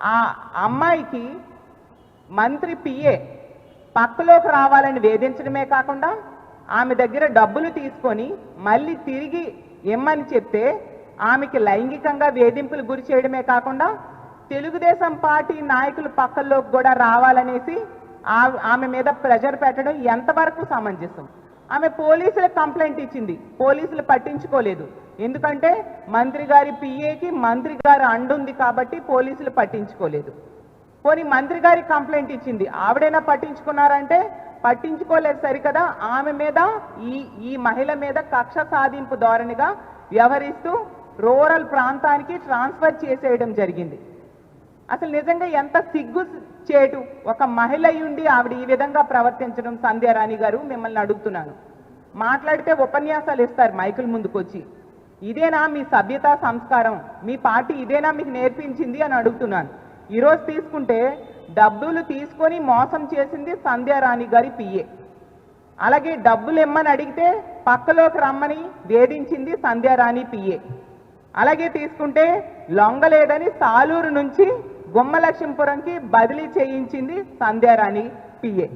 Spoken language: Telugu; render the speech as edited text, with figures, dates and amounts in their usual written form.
ఆ అమ్మాయికి మంత్రి పిఏ పక్కలోకి రావాలని వేధించడమే కాకుండా ఆమె దగ్గర డబ్బులు తీసుకొని మళ్ళీ తిరిగి ఇమ్మని చెప్తే ఆమెకి లైంగికంగా వేధింపులు గురి చేయడమే కాకుండా తెలుగుదేశం పార్టీ నాయకులు పక్కల్లోకి కూడా రావాలనేసి ఆమె మీద ప్రెషర్ పెట్టడం ఎంతవరకు సమంజసం? ఆమె పోలీసులకు కంప్లైంట్ ఇచ్చింది, పోలీసులు పట్టించుకోలేదు. ఎందుకంటే మంత్రి గారి పిఏకి మంత్రి గారి అండుంది కాబట్టి పోలీసులు పట్టించుకోలేదు. పోనీ మంత్రి గారికి కంప్లైంట్ ఇచ్చింది, ఆవిడైనా పట్టించుకున్నారంటే పట్టించుకోలేదు సరికదా. ఆమె మీద ఈ మహిళ మీద కక్ష సాధింపు ధోరణిగా వ్యవహరిస్తూ రూరల్ ప్రాంతానికి ట్రాన్స్ఫర్ చేసేయడం జరిగింది. అసలు నిజంగా ఎంత సిగ్గు చేటు ఒక మహిళ ఉండి ఆవిడ ఈ విధంగా ప్రవర్తించడం. సంధ్యారాణి గారు, మిమ్మల్ని అడుగుతున్నాను, మాట్లాడితే ఉపన్యాసాలు ఇస్తారు మైకుల ముందుకొచ్చి, ఇదేనా మీ సభ్యతా సంస్కారం? మీ పార్టీ ఇదేనా మీకు నేర్పించింది అని అడుగుతున్నాను. ఈరోజు తీసుకుంటే డబ్బులు తీసుకొని మోసం చేసింది సంధ్యారాణి గారి పిఏ. అలాగే డబ్బులు ఇమ్మని అడిగితే పక్కలోకి రమ్మని వేధించింది సంధ్యారాణి పిఏ. అలాగే తీసుకుంటే లొంగలేదని సాలూరు నుంచి గుమ్మలక్ష్మీపురంకి బదిలీ చేయించింది సంధ్యారాణి పిఏ.